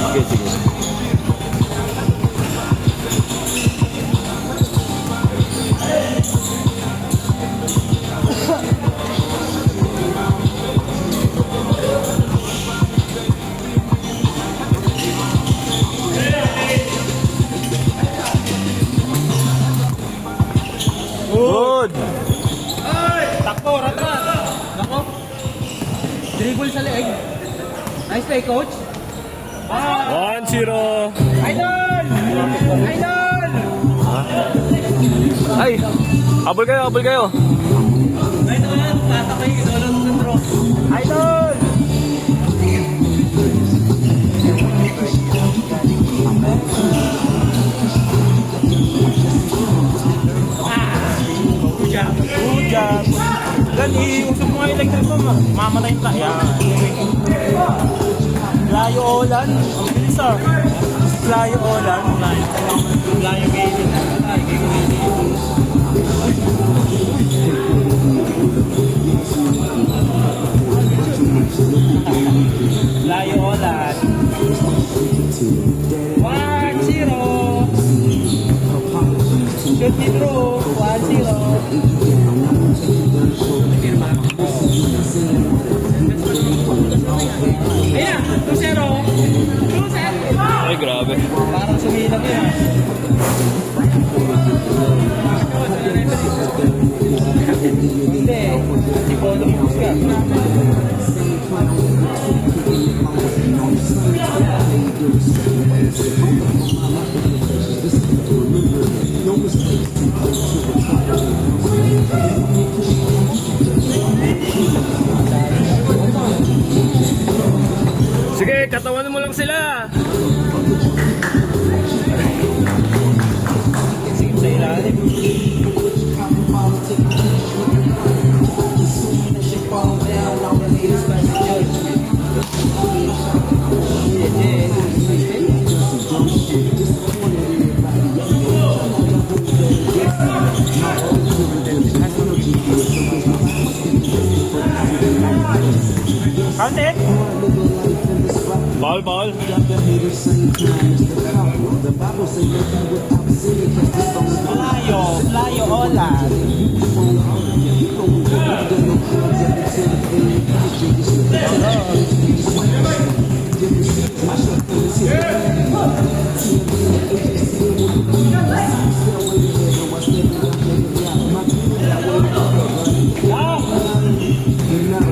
Sige, sige. Good! Takbo, ratman. Nako. Dribble sa leeg. Nice play, coach. 1-0. Idol! Idol! Ay! Habol kayo, habol kayo. Idol! Tatakay, idol ng sentro. Idol! Good job. Dan, iusap mo nga yung electric mo, mamatay na tayo. Layo Olan. Ang bilis ah. Layo Olan. Layo gaming. Layo Olan. 1-0. Shoot me through. 1-0. Ayan, 2-0. 2-0. Ay, grabe. Parang sumilang yun. Hindi. Si Polo Mux ka. Sige, katawan mo lang sila. Sige sa ilalim. Counted. Ball, ball. Layo, layo Olan.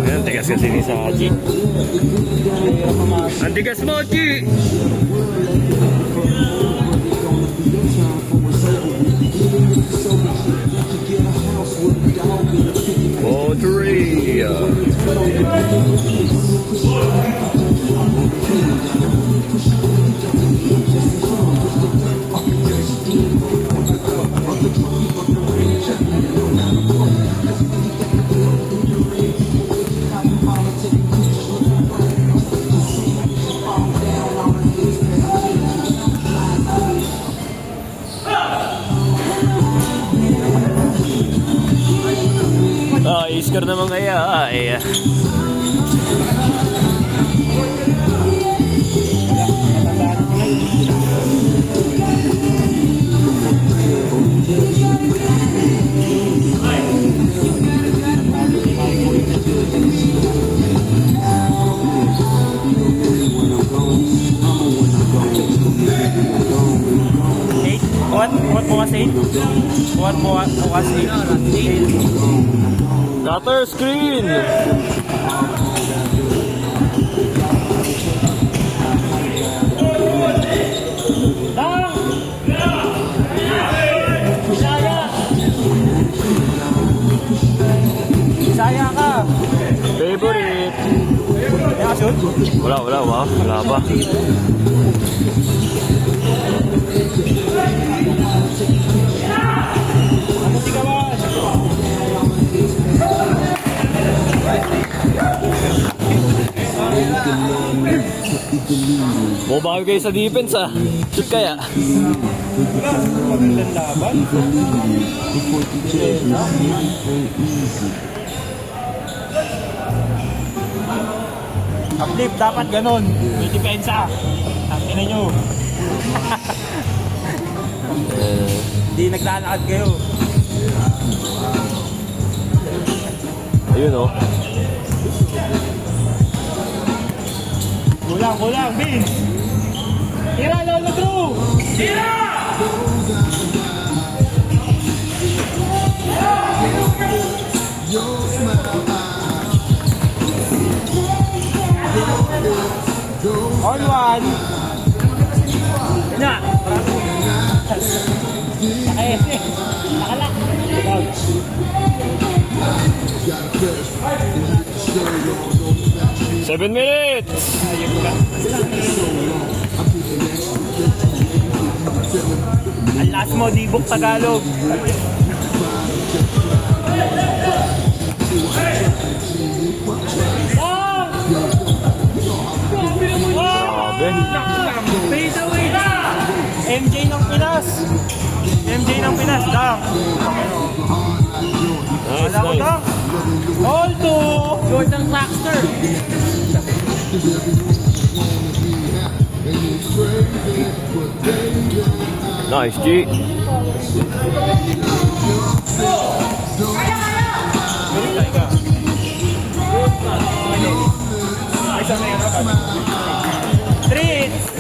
Ayan, tigas kasi ni sa Haji. Ang tigas mo, Haji! Oh, three. Iskar naman kaya ay. What bukas 8? What bukas 8? Cutter screen. Saya ka. Favorite. Kaya shoot? Wala pa. Ano si Kawan? Bumabawi kayo sa defense ah. Shoot kaya. Wala, magandang laban. Uplift, dapat ganon. May depensa. Tangina nyo. Hindi naglalakad kayo. Ayun oh. Kulang, Vince. Tira, Lolo Drew. Tira! On one. Na. Nakalak. 7 minutes! Ang last mo, Dibok Tagalog. Grabe. MJ ng Pinas. MJ ng Pinas, dang. Nice, Wala ko nice. dang. All two. Jordan Baxter. Nice, G.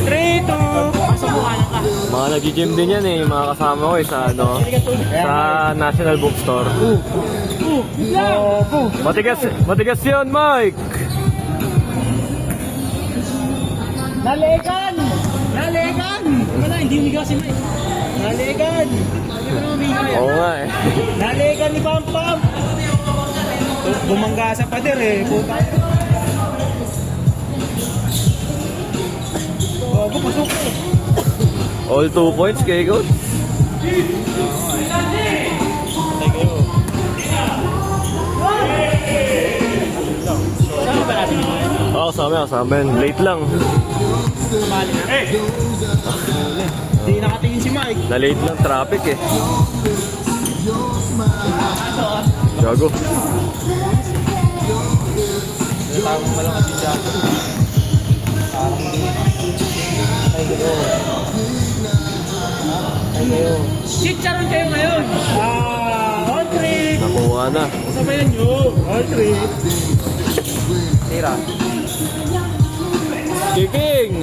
Three, two. Mga nag-gym din yan eh, yung mga kasama ko eh sa ano, sa National Bookstore. Matigas yun, Mike! Nalegan! Wala, hindi umiga si Mike. Nalegan! Oo nga eh. Nalegan ni Pam Pam! Bumangga sa pader eh, puta. Bago, pasok eh. All 2 points kay Goat. Patay kayo. Saan ba natin? Oo, sa amin. Late lang. Kamali na. Hindi nakatingin si Mike. Na-late lang traffic eh. Gago. Tawag malakas si Jack. Parang hindi. Patay kayo. Chicharon kayo ngayon. On three. Nakuha na. Sabayan nyo. On three. Tira. Kicking!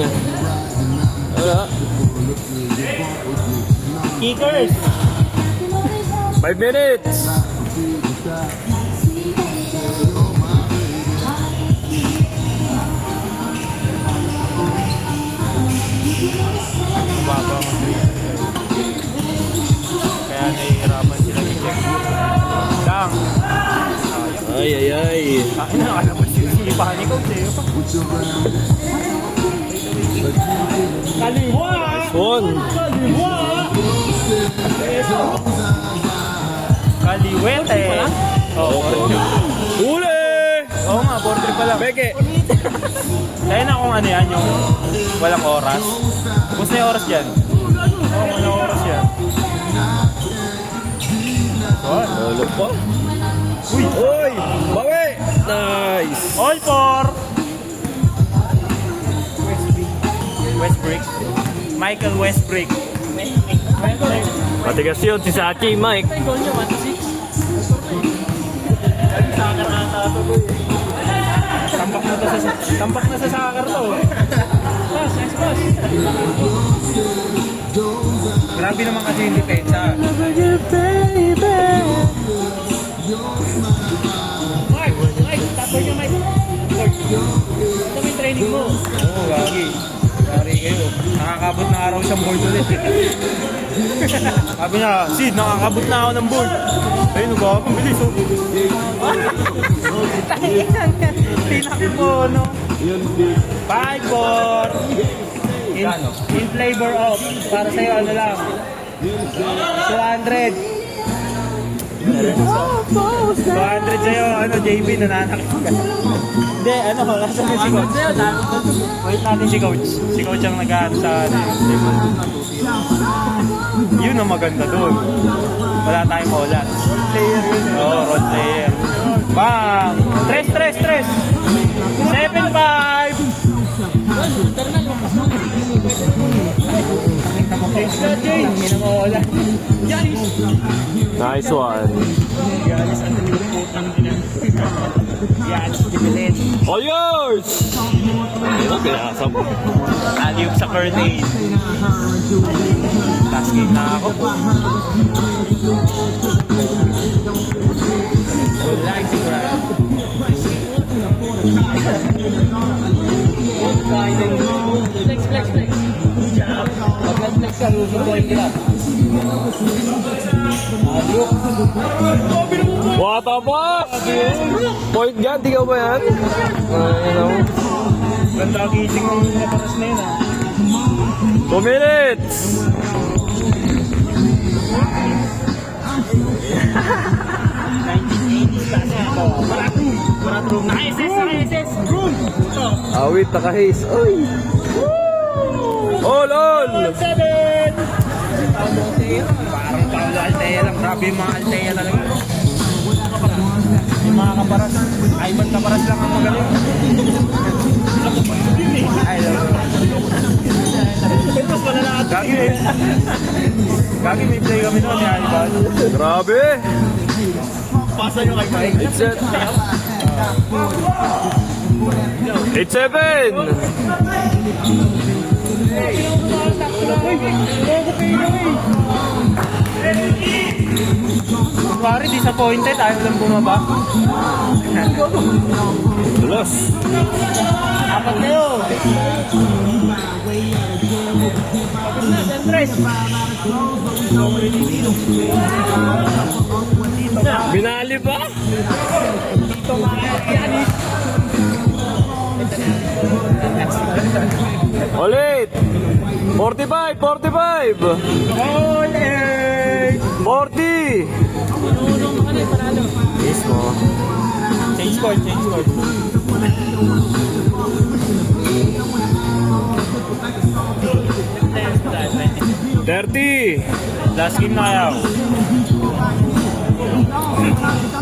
Wala. Kickers. 5 minutes! Baba mo kaya nahihirapan sila i-check. Dang. Ay, ay, ay. Akin na nakalabas yung silipahan ni Coach eh. Kaliwa! One. Kaliwa! Kaliwete! Oo. Huli! Oo nga, 4-3 pa lang. Beke! Kaya na kung ano yan, yung walang oras. Bus na yung oras dyan. Oo, walang oras yan. Lolo pa. Uy! Uy! Bawi! Nice! All for Westbrook. Michael Westbrook. Matigas yun si Sachi, Mike. Tampak na sa soccer to. Grabe naman kasi yung depensa. Mike, tapo niyo Mike. Ito may training mo. Oo, gagi. Gari kayo. Nakakabot na araw siyang board ulit. Sabi niya, Sid, nakakabot na ako ng board. Ayun, nagkakabot. Bilis, oh. Pinakbo, no? 5-4. In flavor of. Para sa'yo, ano lang. 200. 200 sa'yo, ano, JB, nananakit ka. Hindi, ano, nasa si Coach. Wait natin si Coach. Si Coach ang nag-ano sa yun ang maganda doon. Wala tayong maulat. Role player yun. Oo, role player. Bang! Tres! 7-5! Nice one. All yours! Ano pinasa mo? Alley-oop sa curtain. Last game na ako. Wala, sigurado. Flex. Pag-flex ka, lusubuhin ka. What a boss! Point guard, di ka ba yan? Ganda gising ng napatas na yun, ha? 2 minutes! Naka-SS! Awit, naka-haze. Oy! All! Parang Paolo Altea lang. Grabe yung mga Altea talaga. Yung mga kaparas. Ivan Kaparas lang ang magaling. Ay, Gagi may play kami noon, ya, Ivan. Grabe! Pasa nyo kay Mike. It's set. 8-7! Pare, disappointed. Ayaw lang bumaba. Tulos! Apat kayo. Andres. Binali pa? Ulit! 45! 45! Ulit! 40! Mismo. Change court. 30! Last game na kayo.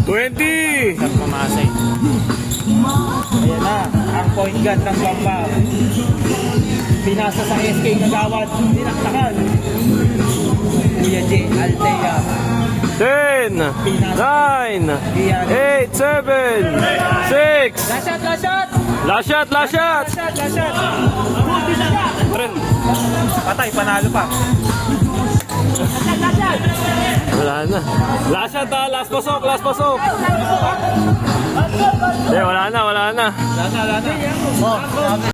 20! Isang mamasay. Ayan na, ang point guard ng Bamba. Pinasa sa SK Kagawad. Dinaktakan. Kuya J. Altea. 10! 9! 8! 7! 6! Last shot! Last shot! Trend. Patay, panalo pa. Wala na. Last shot ha! Last pasok! Hindi, wala na. Lasa. Oh,